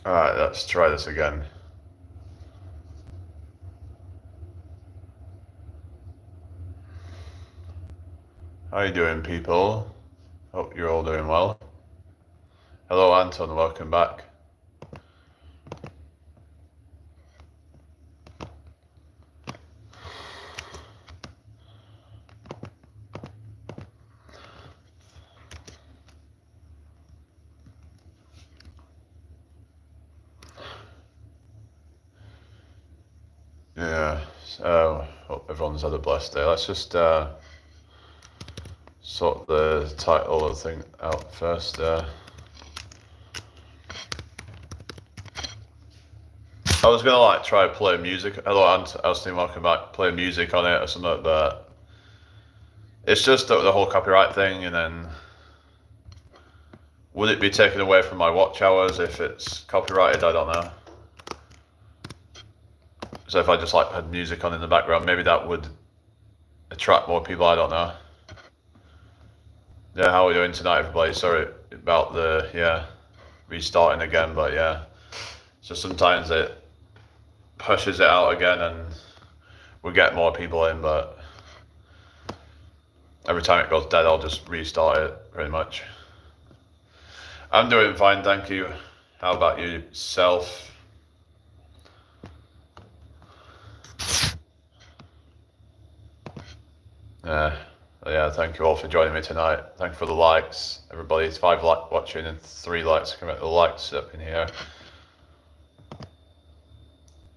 Alright, let's try this again. How you doing, people? Hope you're all doing well. Hello, Anton, welcome back. Yeah, so hope everyone's had a blessed day. Let's just sort the title of the thing out first. I was gonna like try play music. Hello, Austin, welcome back. Play music on it or something, but it's just the whole copyright thing, and then would it be taken away from my watch hours if it's copyrighted? I don't know. So if I just like had music on in the background, maybe that would attract more people. I don't know. Yeah, how are we doing tonight, everybody? Sorry about the restarting again, but yeah, so sometimes it pushes it out again and we get more people in, but every time it goes dead, I'll just restart it pretty much. I'm doing fine, thank you. How about yourself? Yeah, thank you all for joining me tonight. Thank you for the likes, everybody. It's 5 watching and 3 likes. Come at the likes up in here.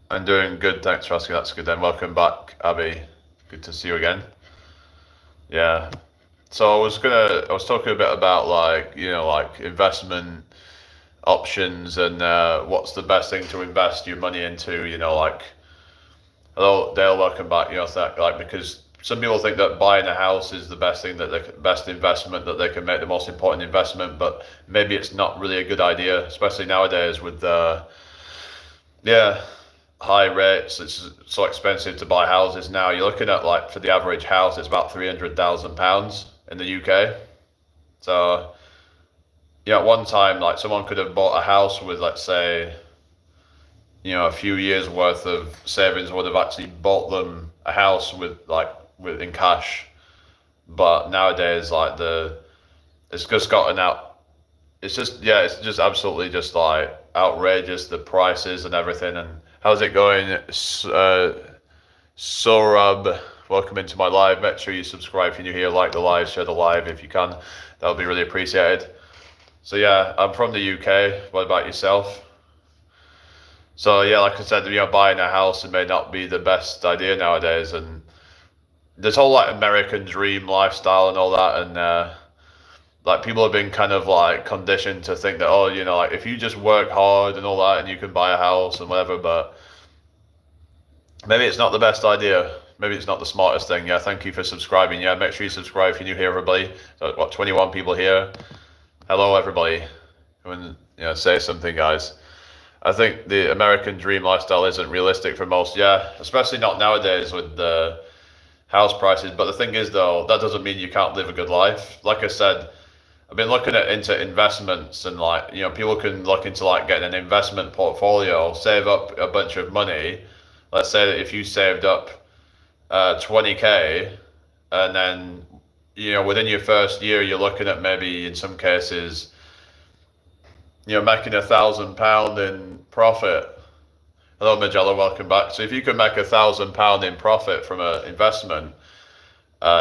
I'm doing good, thanks for asking. That's good then. Welcome back, Abby. Good to see you again. Yeah. So I was talking a bit about like investment options and what's the best thing to invest your money into. Hello Dale, welcome back. Because some people think that buying a house is the best thing best investment that they can make, the most important investment, but maybe it's not really a good idea, especially nowadays with high rates. It's so expensive to buy houses now. You're looking at like for the average house, it's about £300,000 in the UK. So at one time, like someone could have bought a house with, let's say, a few years worth of savings, would have actually bought them a house with in cash. But nowadays, it's just gotten out. It's just absolutely just like outrageous, the prices and everything. And how's it going, Sorab? Welcome into my live. Make sure you subscribe if you're new here, like the live, share the live if you can. That would be really appreciated. So yeah, I'm from the UK. What about yourself? So yeah, like I said, buying a house may not be the best idea nowadays, and this whole like American dream lifestyle and all that, and like people have been kind of like conditioned to think that like if you just work hard and all that, and you can buy a house and whatever, but maybe it's not the best idea. Maybe it's not the smartest thing. Yeah, thank you for subscribing. Yeah, make sure you subscribe if you're new here, everybody. So what, 21 people here. Hello, everybody. Come and say something, guys. I think the American dream lifestyle isn't realistic for most. Yeah, especially not nowadays with the house prices. But the thing is, though, that doesn't mean you can't live a good life. Like I said, I've been looking into investments, and people can look into like getting an investment portfolio, save up a bunch of money. Let's say that if you saved up 20K, and then within your first year you're looking at maybe in some cases making £1,000 in profit. Hello, Magella, welcome back. So if you can make £1,000 in profit from an investment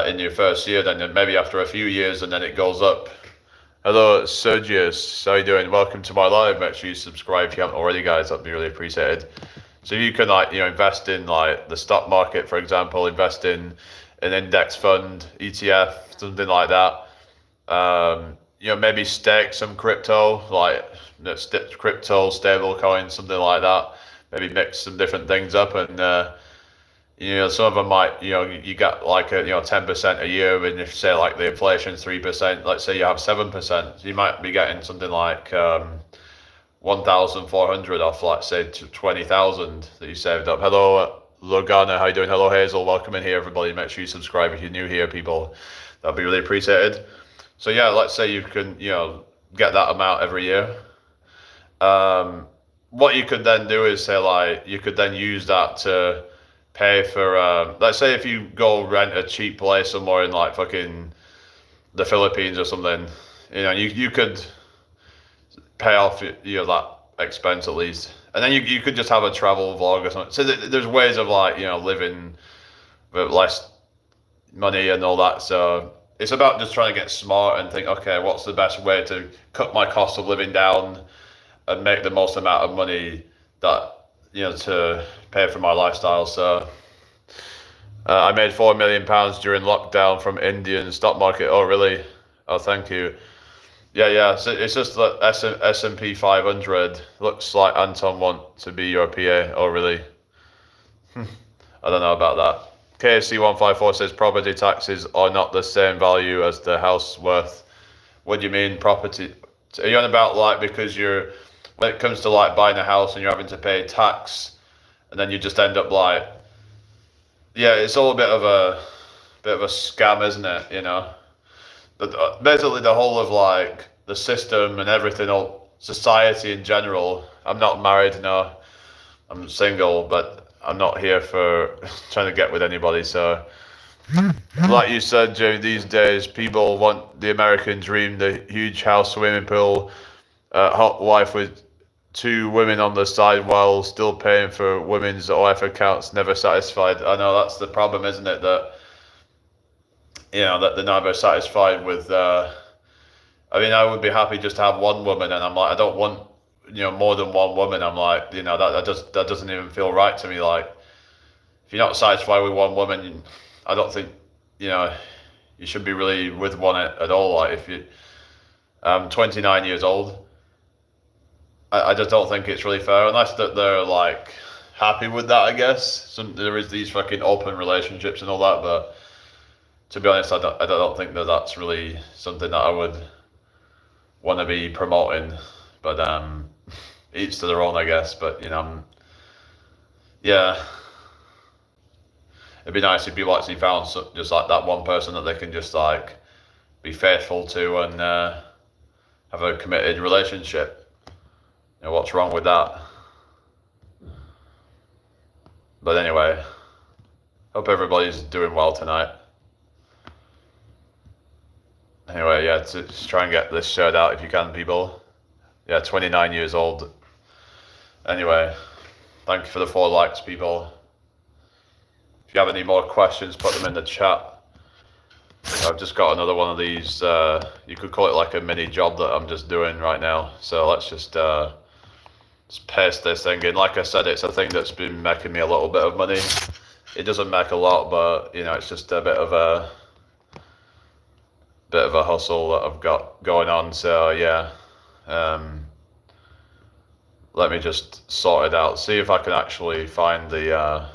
in your first year, then maybe after a few years, and then it goes up. Hello, Sergius. How you doing? Welcome to my live. Make sure you subscribe if you haven't already, guys. That'd be really appreciated. So if you can invest in like the stock market, for example, invest in an index fund, ETF, something like that. Maybe stake some crypto, like crypto, stable coins, something like that. Maybe mix some different things up, and some of them might, you get like a 10% a year, and if say like the inflation 3%, let's say you have 7%, so you might be getting something like 1,400 off, like say 20,000 that you saved up. Hello, Logana, how you doing? Hello, Hazel, welcome in here, everybody. Make sure you subscribe if you're new here, people. That'd be really appreciated. So yeah, let's say you can, get that amount every year. what you could then do is say like you could then use that to pay for let's say if you go rent a cheap place somewhere in like fucking the Philippines or something, you could pay off that expense at least, and then you could just have a travel vlog or something. So there's ways of like living with less money and all that. So it's about just trying to get smart and think, okay, what's the best way to cut my cost of living down and make the most amount of money that to pay for my lifestyle. So I made £4 million during lockdown from Indian stock market. Oh really? Oh thank you. Yeah. So it's just that S&P 500 looks like Anton want to be your PA. Oh really? I don't know about that. KFC154 says property taxes are not the same value as the house worth. What do you mean property? Are you on about like because when it comes to like buying a house and you're having to pay tax, and then you just end up like, yeah, it's all a bit of a scam, isn't it? Basically the whole of like the system and everything, all society in general. I'm not married, no. I'm single, but I'm not here for trying to get with anybody. So, like you said, Jamie, these days people want the American dream, the huge house, swimming pool, hot wife with 2 women on the side while still paying for women's OF accounts, never satisfied. I know that's the problem, isn't it? That that they're never satisfied with. I would be happy just to have one woman, and I'm like, I don't want more than one woman. I'm like, that doesn't even feel right to me. Like, if you're not satisfied with one woman, I don't think you should be really with one at all. Like, I'm 29 years old. I just don't think it's really fair, unless that they're like happy with that. I guess there is these fucking open relationships and all that, but to be honest, I don't think that's really something that I would want to be promoting. But each to their own, I guess. But yeah, it'd be nice if people actually found just like that one person that they can just like be faithful to and have a committed relationship. What's wrong with that? But anyway, hope everybody's doing well tonight. Anyway, yeah, just try and get this shared out if you can, people. Yeah, 29 years old. Anyway, thank you for the 4 likes, people. If you have any more questions, put them in the chat. I've just got another one of these, you could call it like a mini job that I'm just doing right now. So let's just paste this thing in. Like I said, it's a thing that's been making me a little bit of money. It doesn't make a lot, but it's just a bit of a hustle that I've got going on. So yeah, let me just sort it out. See if I can actually find the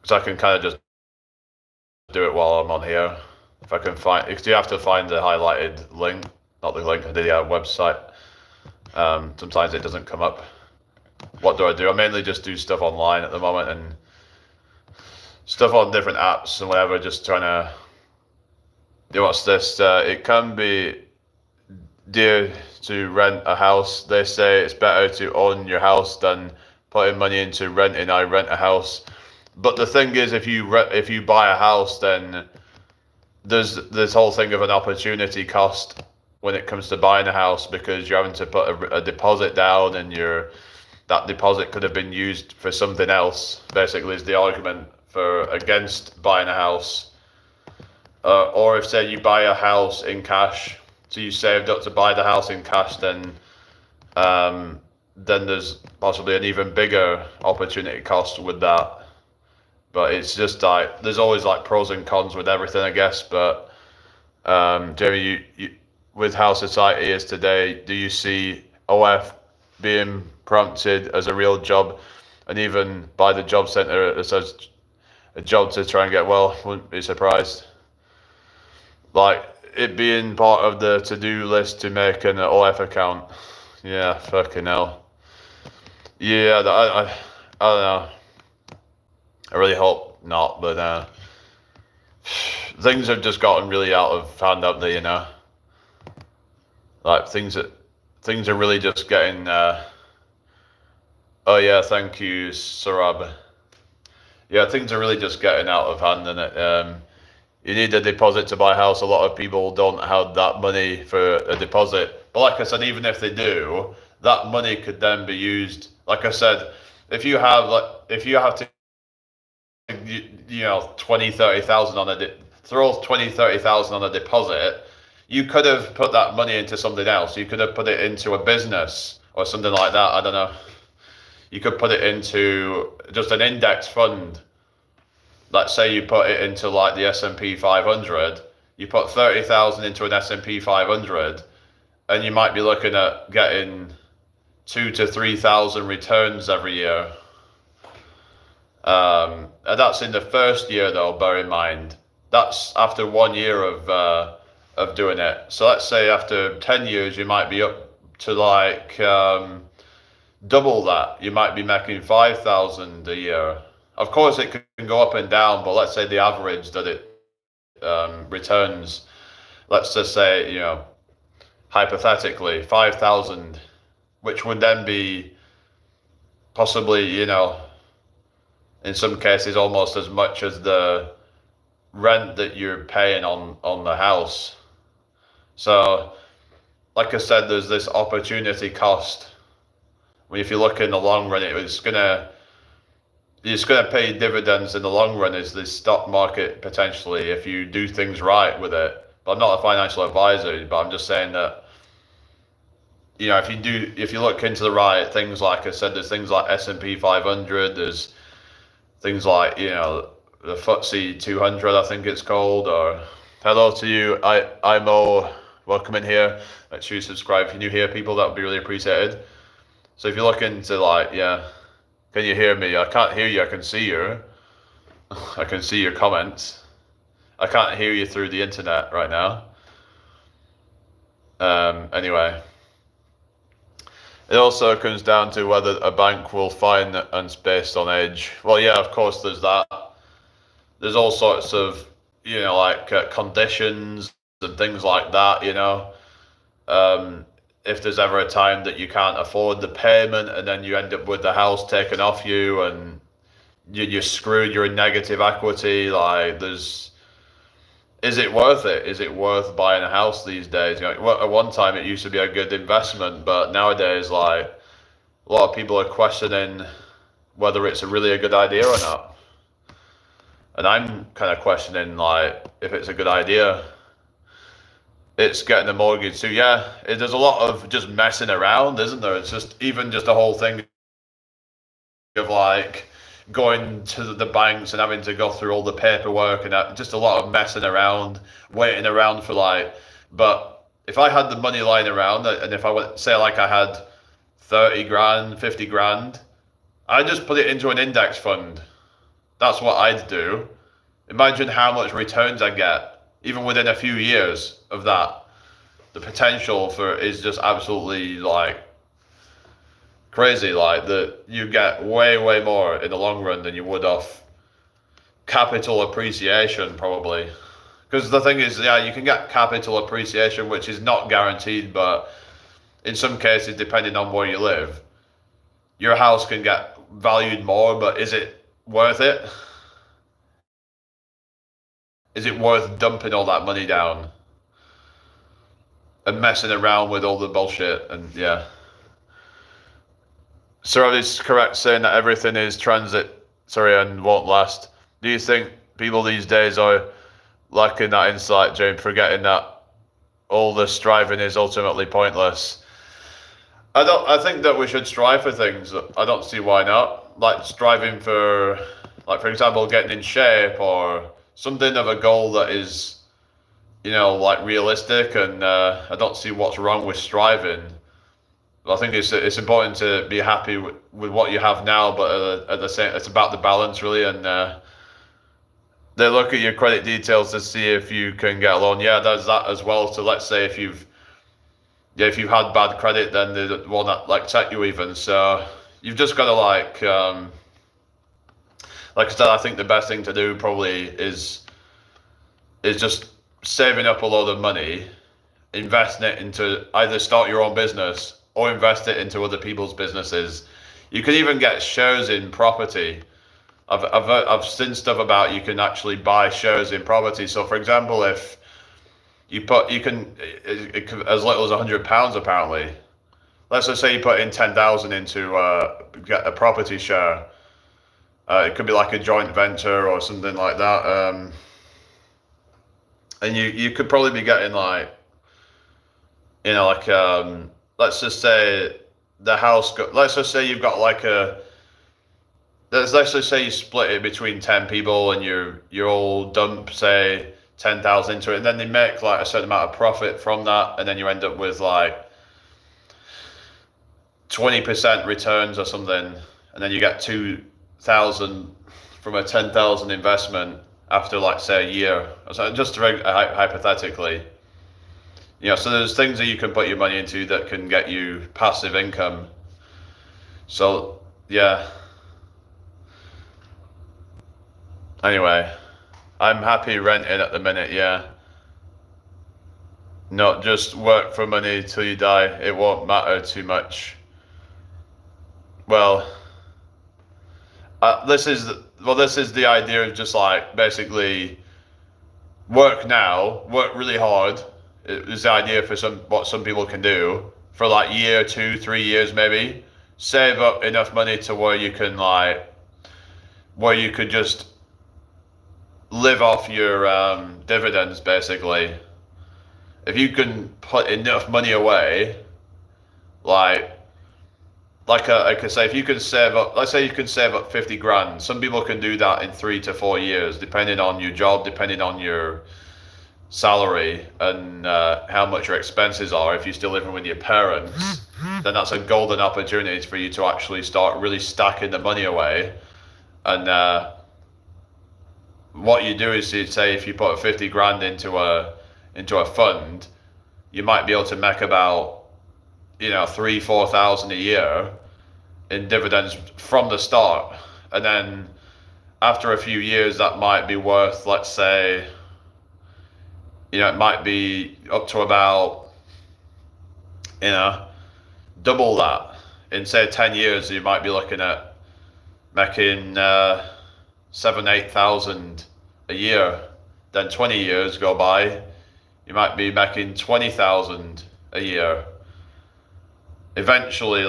because I can kind of just do it while I'm on here. If I can find, because you have to find the highlighted link, not the link, the website. Sometimes it doesn't come up. What do? I mainly just do stuff online at the moment and stuff on different apps and whatever, just trying to what's this? It can be dear to rent a house. They say it's better to own your house than putting money into renting. I rent a house. But the thing is, if you buy a house, then there's this whole thing of an opportunity cost when it comes to buying a house, because you're having to put a deposit down, and that deposit could have been used for something else. Basically, is the argument against buying a house. Or if say you buy a house in cash, so you saved up to buy the house in cash, then there's possibly an even bigger opportunity cost with that. But it's just like there's always like pros and cons with everything, I guess. But Jamie, you with how society is today, do you see OF being prompted as a real job, and even by the job centre as a job to try and get well? Wouldn't be surprised. Like it being part of the to-do list to make an OF account. Yeah, fucking hell. Yeah, I don't know. I really hope not, but things have just gotten really out of hand, haven't they? Like things are really just getting Oh yeah, thank you, Sarab. Yeah, things are really just getting out of hand, and you need a deposit to buy a house. A lot of people don't have that money for a deposit. But like I said, even if they do, that money could then be used. Like I said, if you have to, you know, 20, 30,000 on throw 20, 30,000 on a deposit, you could have put that money into something else. You could have put it into a business or something like that. I don't know. You could put it into just an index fund. Let's say you put it into like the S&P 500. You put 30,000 into an S&P 500, and you might be looking at getting 2 to 3,000 returns every year. And that's in the first year, though. Bear in mind, that's after 1 year of doing it. So let's say after 10 years, you might be up to like double that. You might be making 5,000 a year. Of course, it can go up and down, but let's say the average that it returns. Let's just say, you know, hypothetically, 5,000, which would then be possibly, you know, in some cases almost as much as the rent that you're paying on the house. So, like I said, there's this opportunity cost. I mean, if you look in the long run, it's gonna pay dividends in the long run. Is the stock market potentially if you do things right with it? But I'm not a financial advisor, but I'm just saying that, you know, if you look into the right things, like I said, there's things like S&P 500. There's things like, you know, the FTSE 200, I think it's called. Or hello to you, IMO. Welcome in here. Make sure you subscribe if you're new here, people. That would be really appreciated. So if you look into like, yeah, can you hear me? I can't hear you. I can see you. I can see your comments. I can't hear you through the internet right now. Anyway, it also comes down to whether a bank will fine and based on age. Well, yeah, of course, there's that. There's all sorts of, you know, like conditions and things like that, you know. If there's ever a time that you can't afford the payment and then you end up with the house taken off you and you're screwed, you're in negative equity, like is it worth it? Is it worth buying a house these days? You know, well, at one time it used to be a good investment, but nowadays, like, a lot of people are questioning whether it's really a good idea or not. And I'm kind of questioning, like, if it's a good idea. It's getting a mortgage too. Yeah, there's a lot of just messing around, isn't there? It's just even just a whole thing of like going to the banks and having to go through all the paperwork and just a lot of messing around, waiting around for like. But if I had the money lying around, and if I would say like I had 30 grand, 50 grand, I'd just put it into an index fund. That's what I'd do. Imagine how much returns I get even within a few years of that. The potential for is just absolutely like crazy. Like that, you get way more in the long run than you would off capital appreciation probably. Because the thing is, yeah, you can get capital appreciation, which is not guaranteed, but in some cases, depending on where you live, your house can get valued more. But is it worth it? Is it worth dumping all that money down and messing around with all the bullshit? And yeah. So it's correct saying that everything is transit, and won't last. Do you think people these days are lacking that insight, James, forgetting that all the striving is ultimately pointless? I think that we should strive for things. I don't see why not. Like striving for, like, for example, getting in shape or something of a goal that is, you know, like realistic, and I don't see what's wrong with striving. I think it's important to be happy with what you have now, but at the same, it's about the balance really, and they look at your credit details to see if you can get a loan. Yeah, there's that as well. So let's say if you've had bad credit, then they won't like check you even. So you've just got to like I said, I think the best thing to do probably is just saving up a load of money, investing it into either start your own business or invest it into other people's businesses. You can even get shares in property. I've seen stuff about you can actually buy shares in property. So for example, if you can as little as £100 apparently. Let's just say you put in 10,000 into get a property share. It could be like a joint venture or something like that. And you could probably be getting like, let's just say the house. Let's just say you've got like let's just say you split it between 10 people and you all dump say 10,000 into it, and then they make like a certain amount of profit from that, and then you end up with like 20% returns or something, and then you get 2,000 from a 10,000 investment after like say a year. So just hypothetically, so there's things that you can put your money into that can get you passive income. So yeah. Anyway, I'm happy renting at the minute, yeah. Not just work for money till you die. It won't matter too much. Well, this is the idea of just like basically work now, work really hard. Is the idea for what some people can do for like year, 2, 3 years maybe. Save up enough money to where you could just live off your dividends basically. If you can put enough money away, like I could say, if you can save up, let's say you can save up 50 grand. Some people can do that in 3 to 4 years, depending on your job, depending on your salary and how much your expenses are. If you're still living with your parents, then that's a golden opportunity for you to actually start really stacking the money away. And what you do is you say, if you put 50 grand into a fund, you might be able to make about 3,000-4,000 a year in dividends from the start, and then after a few years that might be worth, let's say, it might be up to about double that. In say 10 years you might be looking at making 7,000-8,000 a year. Then 20 years go by, you might be making 20,000 a year. Eventually,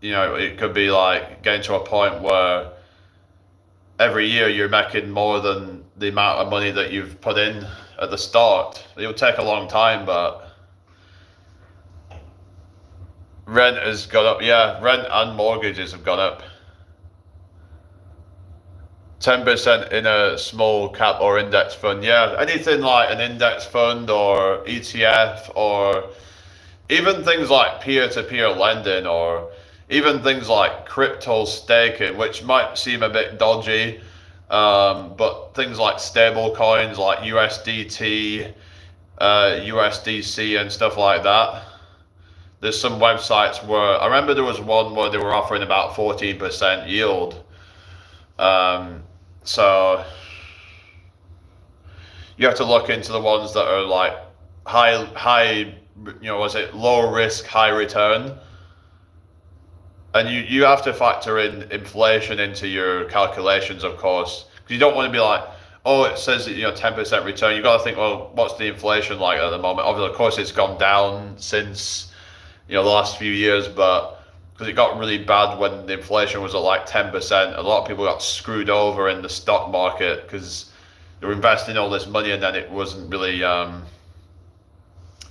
it could be like getting to a point where every year you're making more than the amount of money that you've put in at the start. It'll take a long time, but rent has gone up. Yeah, rent and mortgages have gone up. 10% in a small cap or index fund. Yeah, anything like an index fund or ETF, or even things like peer-to-peer lending, or even things like crypto staking, which might seem a bit dodgy, but things like stable coins like USDT, USDC and stuff like that. There's some websites where, I remember there was one where they were offering about 14% yield. So you have to look into the ones that are like high, low risk, high return. And you have to factor in inflation into your calculations, of course, because you don't want to be like, oh, it says that 10% return. You got to think, well, what's the inflation like at the moment? Obviously, of course, it's gone down since the last few years, but because it got really bad when the inflation was at like 10%, a lot of people got screwed over in the stock market because they were investing all this money and then it wasn't really,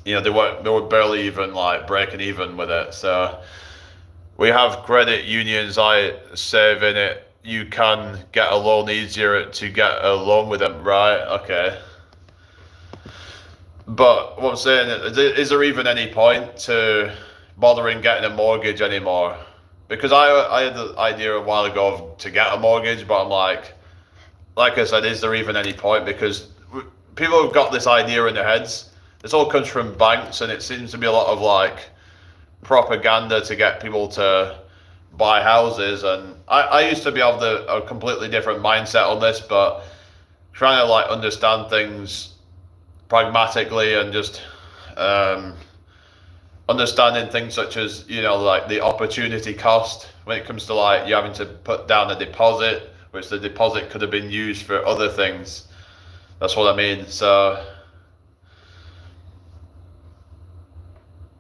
they were barely even like breaking even with it. So we have credit unions. I save in it. You can get a loan easier to get a loan with them, right? Okay. But what I'm saying is there even any point to bothering getting a mortgage anymore? Because I had the idea a while ago to get a mortgage, but I'm like I said, is there even any point? Because people have got this idea in their heads. This all comes from banks, and it seems to be a lot of like propaganda to get people to buy houses. And I used to be of a completely different mindset on this, but trying to like understand things pragmatically and just understanding things such as, like the opportunity cost when it comes to like you having to put down a deposit, which the deposit could have been used for other things. That's what I mean. So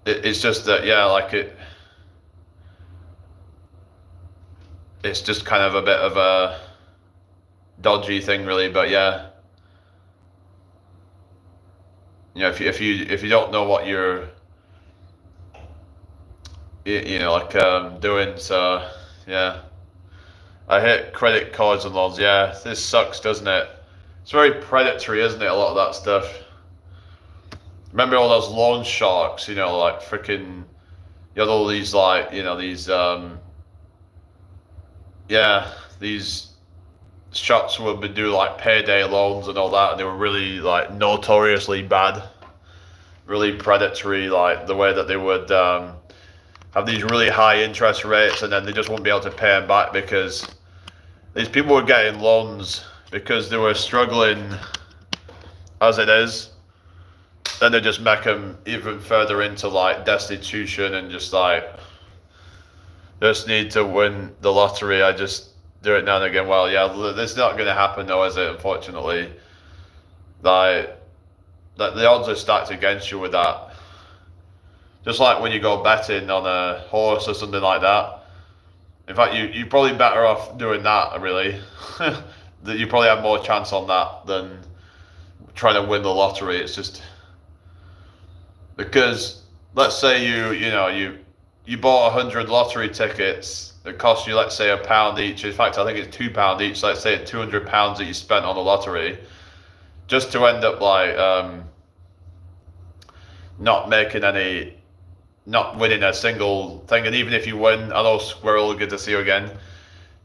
it's just that, yeah, like it's just kind of a bit of a dodgy thing, really. But yeah, if you don't know what you're doing, so yeah. I hate credit cards and loans. Yeah, this sucks, doesn't it? It's very predatory, isn't it? A lot of that stuff. Remember all those loan sharks? Like freaking. You had all these like these shops would do like payday loans and all that, and they were really like notoriously bad, really predatory. Like the way that they would have these really high interest rates, and then they just wouldn't be able to pay them back because these people were getting loans because they were struggling as it is. Then they just make them even further into like destitution and just like just need to win the lottery. I just do it now and again. Well, yeah, this is not going to happen though, is it? Unfortunately, like the odds are stacked against you with that. Just like when you go betting on a horse or something like that. In fact, you're probably better off doing that, really. That you probably have more chance on that than trying to win the lottery. It's just because let's say you bought 100 lottery tickets that cost you, let's say, £1 each. In fact, I think it's £2 each. Let's say it's £200 that you spent on the lottery, just to end up like not winning a single thing. And even if you win, I know Squirrel, good to see you again.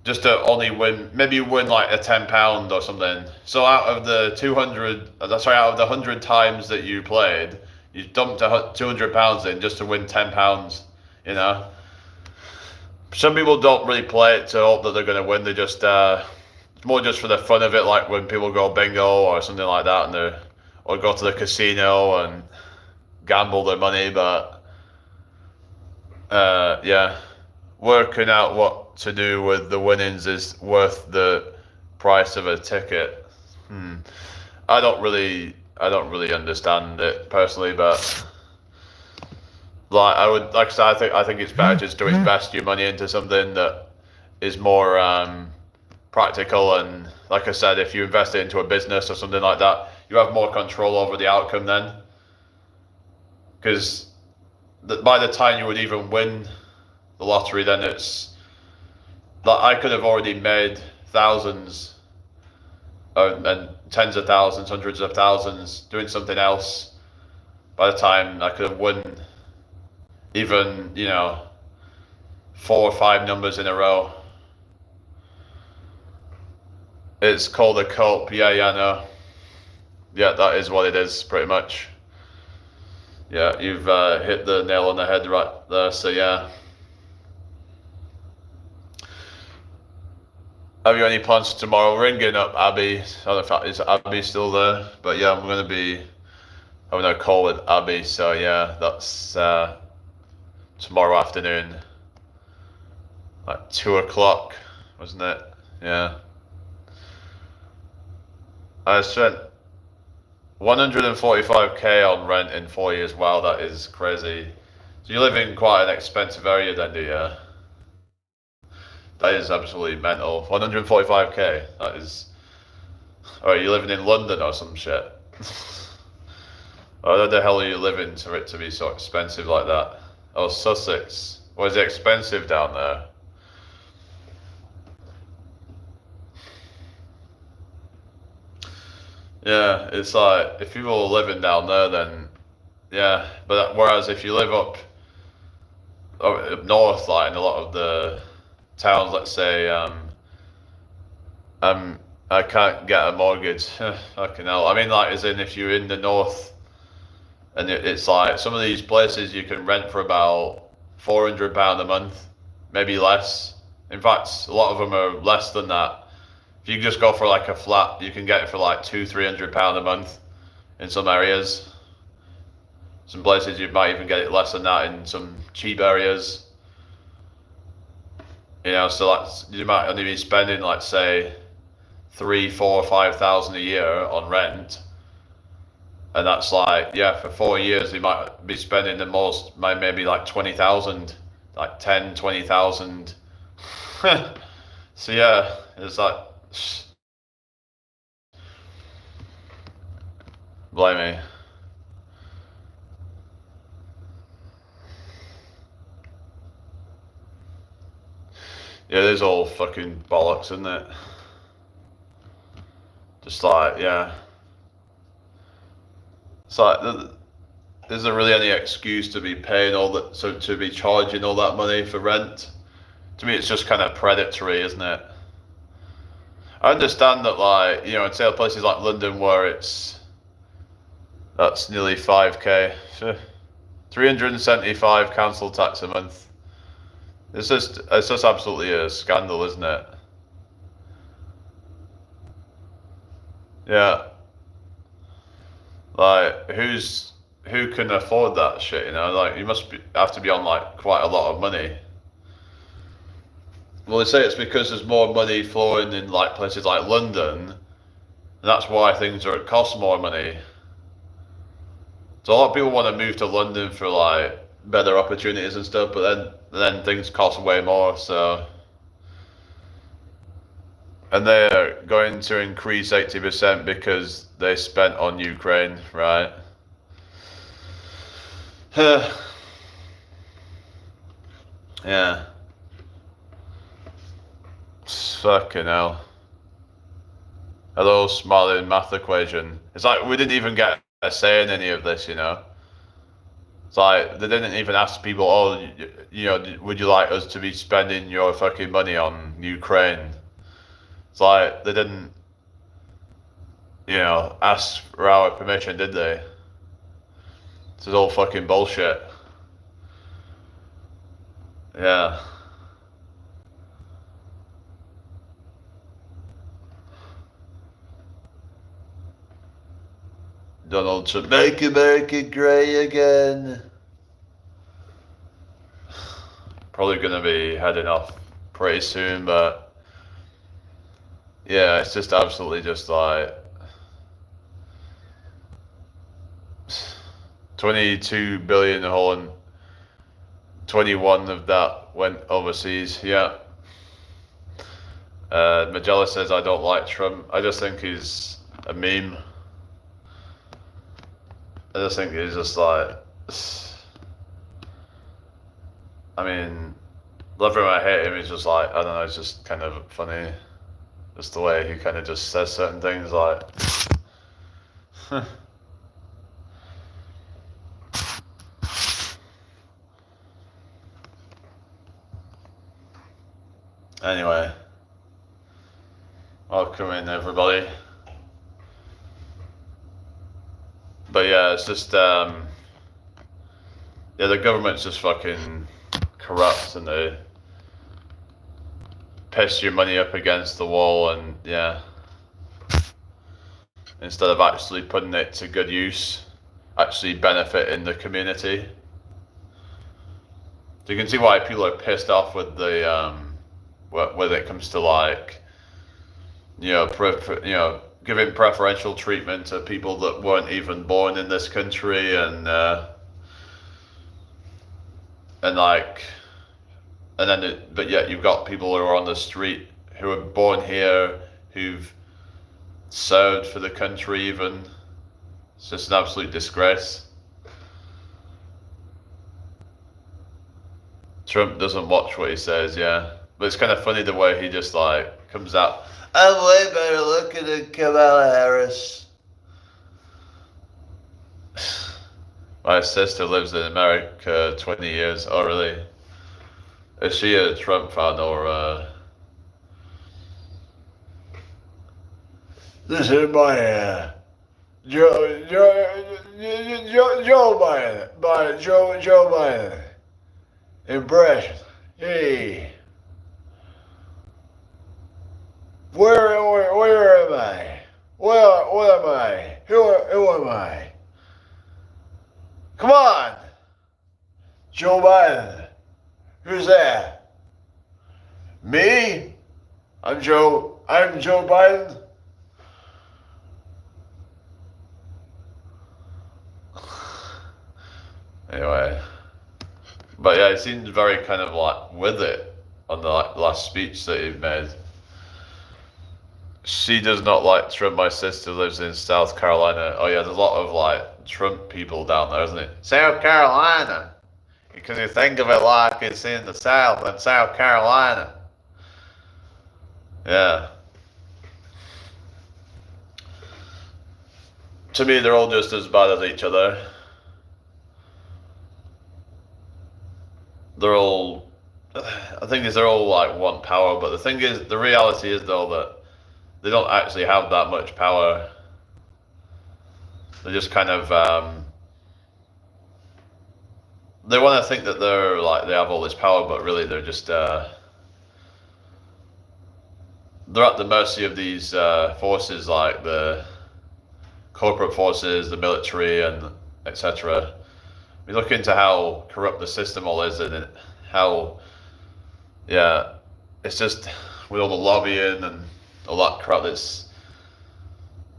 Just to only win, maybe you win like a £10 or something. So out of the 100 times that you played, you dumped £200 in just to win £10. Some people don't really play it to hope that they're going to win. They just it's more just for the fun of it, like when people go bingo or something like that, or go to the casino and gamble their money. But yeah, working out what to do with the winnings is worth the price of a ticket. I don't really understand it personally, but like I said, I think it's better just to invest your money into something that is more practical. And like I said, if you invest it into a business or something like that, you have more control over the outcome then, because by the time you would even win the lottery, then it's like I could have already made thousands and tens of thousands, hundreds of thousands doing something else. By the time I could have won even 4 or 5 numbers in a row. It's called a cope. Yeah, no. Yeah, that is what it is, pretty much. Yeah, you've hit the nail on the head right there. So yeah. Have you any plans for tomorrow? Ringing up Abby. I don't know if is Abby still there, but yeah, I'm going to be having a call with Abby. So yeah, that's tomorrow afternoon, like 2 o'clock, wasn't it? Yeah. I spent 145k on rent in 4 years. Wow, that is crazy. So you live in quite an expensive area then, do you? That is absolutely mental. 145k. That is. Oh, you're living in London or some shit. Where the hell are you living for it to be so expensive like that? Oh, Sussex. Was it expensive down there? Yeah, it's like if people are living down there, then yeah. But whereas if you live up north, like in a lot of the towns, let's say, I can't get a mortgage. Fucking hell. I mean, like, as in if you're in the north, and it's like some of these places you can rent for about £400 a month, maybe less. In fact, a lot of them are less than that. If you just go for like a flat, you can get it for like £200-300 a month in some areas. Some places you might even get it less than that in some cheap areas. You know, so that's, you might only be spending like say 3, 4, 5,000 a year on rent, and that's like, yeah, for 4 years you might be spending the most, maybe like 20,000, like 10, 20,000. So yeah, it's like, blame me. Yeah, it is all fucking bollocks, isn't it? Just like, yeah. It's like, is there really any excuse to be paying all that, so to be charging all that money for rent? To me, it's just kind of predatory, isn't it? I understand that, like, you know, in say places like London where that's nearly 5k, 375 council tax a month. It's just absolutely a scandal, isn't it? Yeah. Like, who can afford that shit, you know? Like, you have to be on, like, quite a lot of money. Well, they say it's because there's more money flowing in, like, places like London, and that's why things cost more money. So a lot of people want to move to London for, like, better opportunities and stuff, but then things cost way more, so... And they're going to increase 80% because they spent on Ukraine, right? Yeah. Fucking hell. Hello, smiling math equation. It's like we didn't even get a say in any of this, you know? It's like they didn't even ask people, oh, you know, would you like us to be spending your fucking money on Ukraine? It's like they didn't, you know, ask for our permission, did they? This is all fucking bullshit. Yeah. Donald Trump, make America great again. Probably gonna be heading off pretty soon, but yeah, it's just absolutely just like 22 billion a whole, and 21 of that went overseas. Yeah. Magella says I don't like Trump. I just think he's a meme. I just think he's just like, I mean, love him, I hate him. He's just like, I don't know. It's just kind of funny, just the way he kind of just says certain things, like. Anyway, welcome in everybody. But yeah, it's just yeah, the government's just fucking corrupt, and they piss your money up against the wall, and yeah, instead of actually putting it to good use, actually benefiting the community. So you can see why people are pissed off with the when it comes to, like, you know, giving preferential treatment to people that weren't even born in this country, and like, and then but yet you've got people who are on the street who are born here, who've served for the country even. It's just an absolute disgrace. Trump doesn't watch what he says, yeah. But it's kind of funny the way he just, like, comes out, I'm way better looking than Kamala Harris. My sister lives in America 20 years. Oh, really? Is she a Trump fan, or This is my Joe Biden impression. Hey, where am I? What am I? Who am I? Come on! Joe Biden. Who's there? Me? I'm Joe Biden. Anyway. But yeah, he seemed very kind of like with it on the last speech that he made. She does not like Trump. My sister lives in South Carolina. Oh yeah, there's a lot of like Trump people down there, isn't it? South Carolina. Because you think of it like it's in the South and South Carolina. Yeah. To me, they're all just as bad as each other. I think they're all like want power, but the thing is, the reality is though that they don't actually have that much power. They just kind of, they want to think that they're like, they have all this power, but really they're just, they're at the mercy of these forces like the corporate forces, the military, and etc. We look into how corrupt the system all is, and how, yeah, it's just with all the lobbying and all that crap.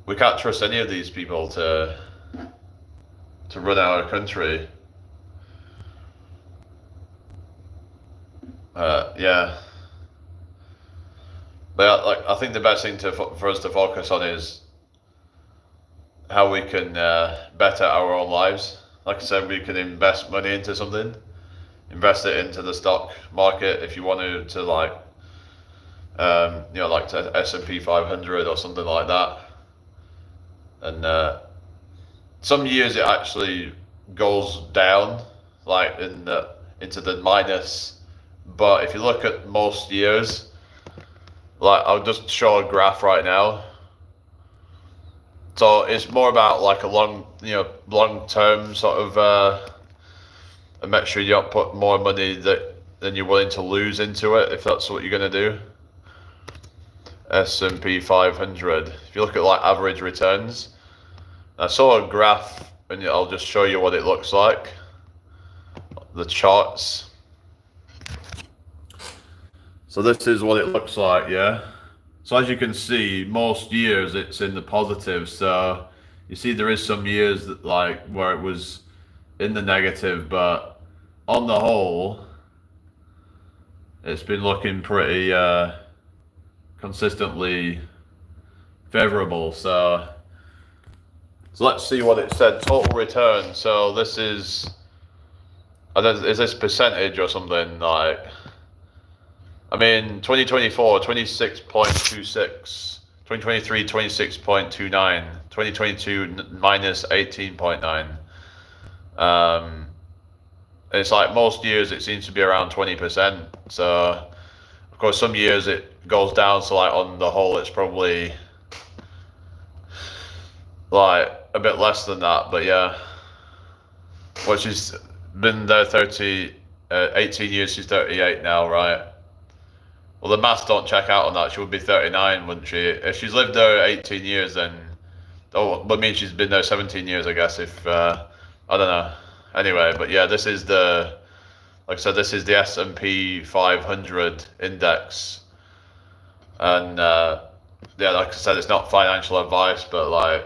We can't trust any of these people to run our country. Yeah. But like, I think the best thing for us to focus on is how we can better our own lives. Like I said, we can invest money into something, invest it into the stock market if you want to like, like to S&P 500 or something like that. And some years it actually goes down, like into the minus. But if you look at most years, like I'll just show a graph right now. So it's more about like a long-term sort of, and make sure you don't put more money than you're willing to lose into it, if that's what you're gonna do. S&P 500. If you look at like average returns, I saw a graph, and I'll just show you what it looks like. The charts. So this is what it looks like, yeah. So as you can see, most years it's in the positive. So you see there is some years that like where it was in the negative, but on the whole, it's been looking pretty consistently favorable. So let's see what it said. Total return. So this is, is this percentage or something like? I mean, 2024, 26.26, 2023, 26.29, 2022, minus 18.9. It's like most years it seems to be around 20%. So, of course, some years it goes down. So, like, on the whole, it's probably like a bit less than that. But yeah, which has been there 18 years. She's 38 now, right? Well, the maths don't check out on that. She would be 39, wouldn't she? If she's lived there 18 years, then but means she's been there 17 years, I guess. If I don't know. Anyway, but yeah, this is like I said, this is the S&P 500 index, and yeah, like I said, it's not financial advice, but like,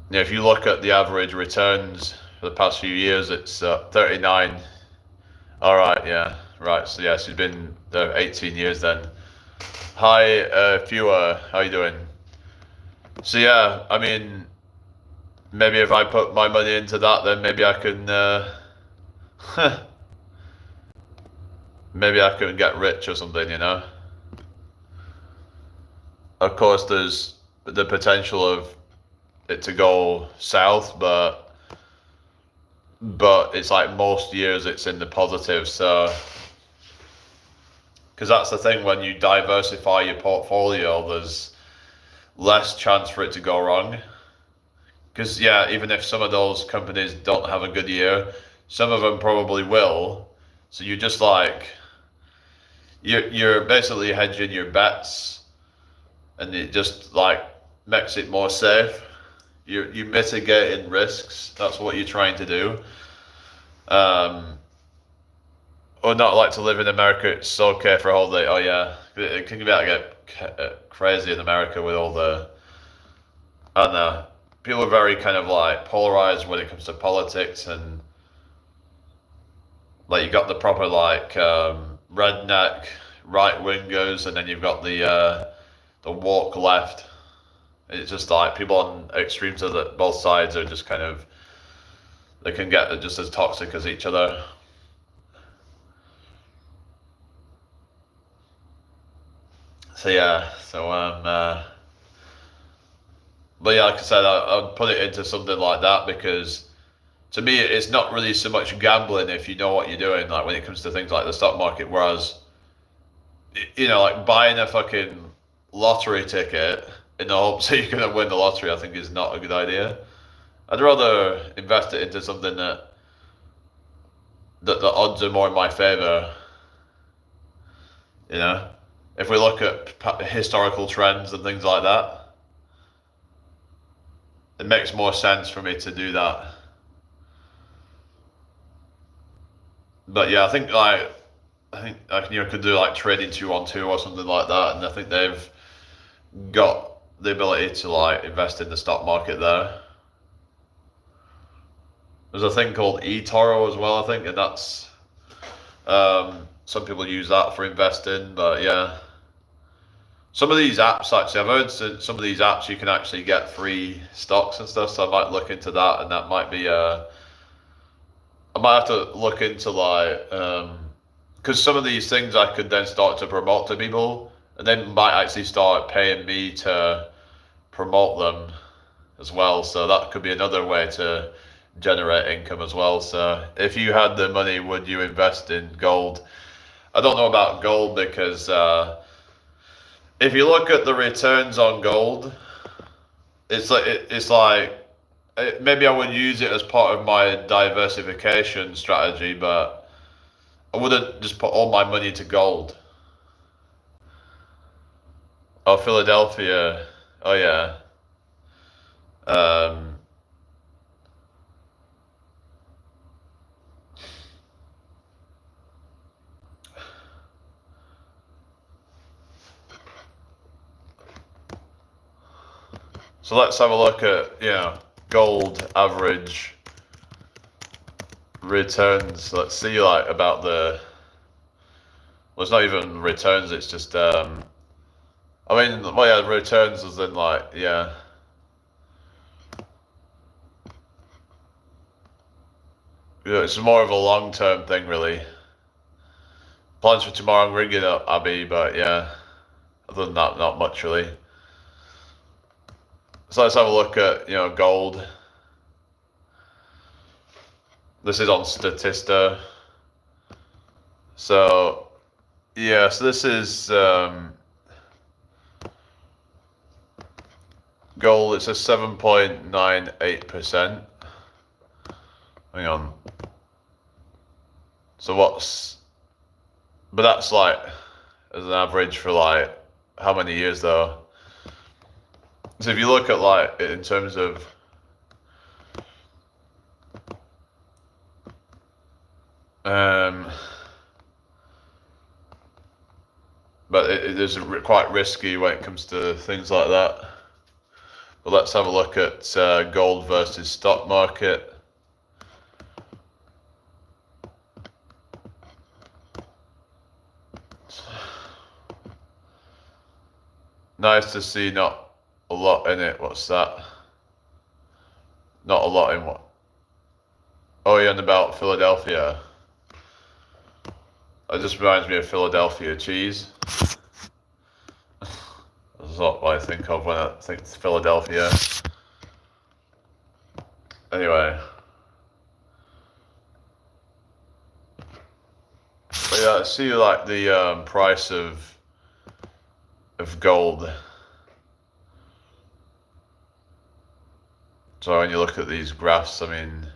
if you look at the average returns for the past few years, it's 39. All right, yeah. Right, so yeah, she's been there 18 years then. Hi, Fewer, how you doing? So yeah, I mean, maybe if I put my money into that, then maybe I can, maybe I can get rich or something, you know? Of course, there's the potential of it to go south, but it's like most years it's in the positive, so. Because that's the thing, when you diversify your portfolio, there's less chance for it to go wrong. Because yeah, even if some of those companies don't have a good year, some of them probably will. So you just like, you're basically hedging your bets, and it just like makes it more safe. You're mitigating risks. That's what you're trying to do. Or not like to live in America. It's okay for a holiday. Oh yeah, it can get crazy in America with all the, I don't know. People are very kind of like polarized when it comes to politics, and like you got the proper like redneck right wingers, and then you've got the woke left. It's just like people on extremes of both sides are just kind of, they can get just as toxic as each other. So yeah, but yeah, like I said, I'd put it into something like that because to me, it's not really so much gambling if you know what you're doing. Like when it comes to things like the stock market, whereas like buying a fucking lottery ticket in the hopes that you're gonna win the lottery, I think is not a good idea. I'd rather invest it into something that the odds are more in my favor. You know, if we look at historical trends and things like that, it makes more sense for me to do that. But yeah, I think could do like trading 2-on-2 or something like that, and I think they've got the ability to like invest in the stock market there. There's a thing called eToro as well, I think, and that's some people use that for investing. But yeah, some of these apps actually, I've heard some of these apps you can actually get free stocks and stuff. So I might look into that, and that might be I might have to look into like because some of these things I could then start to promote to people, and then might actually start paying me to promote them as well. So that could be another way to generate income as well. So if you had the money, would you invest in gold? I don't know about gold because if you look at the returns on gold, it's like maybe I would use it as part of my diversification strategy, but I wouldn't just put all my money to gold. Oh, Philadelphia. Oh yeah. Um, so let's have a look at gold average returns. Let's see like about well, it's not even returns. It's just I mean, well, yeah, returns as in like yeah. Yeah, it's more of a long-term thing, really. Plans for tomorrow, I'm ringing up Abby, but yeah, other than that, not much really. So let's have a look at gold. This is on Statista. So yeah, so this is gold. It's a 7.98%. Hang on. So but that's like as an average for like how many years though? So if you look at like in terms of but it is quite risky when it comes to things like that. But let's have a look at gold versus stock market. Nice to see not a lot in it. What's that? Not a lot in what? Oh, yeah, and about Philadelphia. It just reminds me of Philadelphia cheese. That's not what I think of when I think Philadelphia. Anyway. But yeah, I see like the price of gold. So when you look at these graphs, I mean,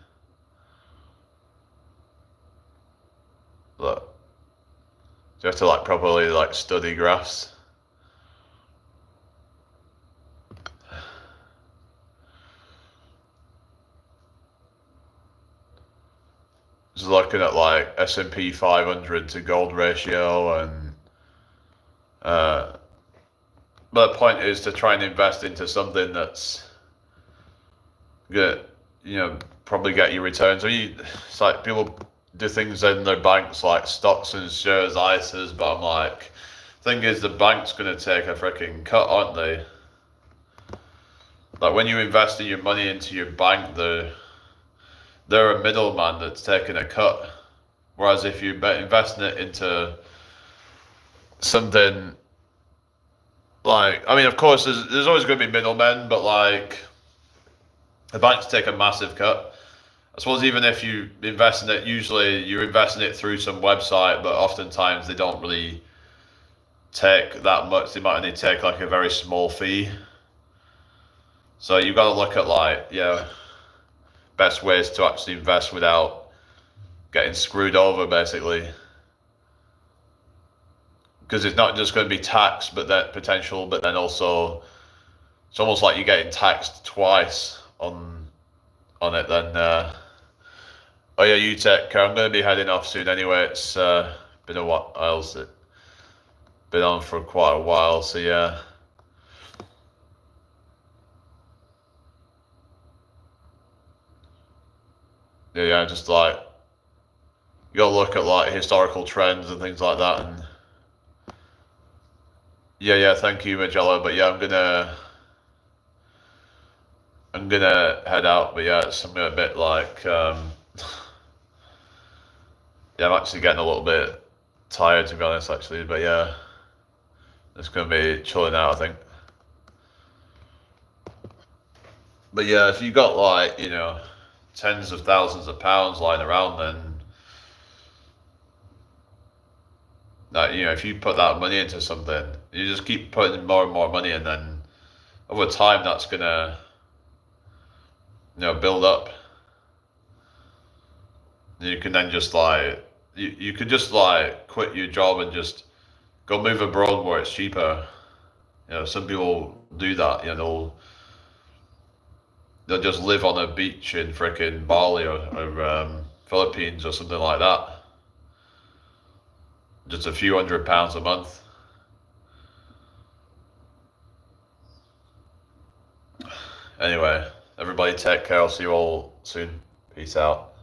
look, you have to like properly like study graphs. just looking at like S&P 500 to gold ratio, and but the point is to try and invest into something that's gonna, probably get you returns. It's like people do things in their banks like stocks and shares, ISAs, but I'm like, thing is the bank's gonna take a freaking cut, aren't they? Like when you invest your money into your bank, they're a middleman that's taking a cut. Whereas if you investing it into something like, I mean, of course, there's always going to be middlemen, but like the banks take a massive cut. I suppose even if you invest in it, usually you're investing it through some website, but oftentimes they don't really take that much. They might only take like a very small fee. So you've got to look at like, best ways to actually invest without getting screwed over, basically. Because it's not just going to be tax, but that potential, but then also it's almost like you're getting taxed twice on it. Then, oh yeah, you take care. I'm going to be heading off soon anyway. It's been a while. It's been on for quite a while, so yeah. Yeah, just like you gotta look at like historical trends and things like that, and yeah, thank you, Magello. But yeah, I'm gonna head out. But yeah, it's something a bit like yeah, I'm actually getting a little bit tired, to be honest, actually. But yeah, it's gonna be chilling out, I think. But yeah, if you got like tens of thousands of pounds lying around, then that if you put that money into something, you just keep putting more and more money, and then over time that's gonna build up. You can then just like you could just like quit your job and just go move abroad where it's cheaper. Some people do that. They'll just live on a beach in frickin' Bali or Philippines or something like that. Just a few £100 a month. Anyway, everybody take care. I'll see you all soon. Peace out.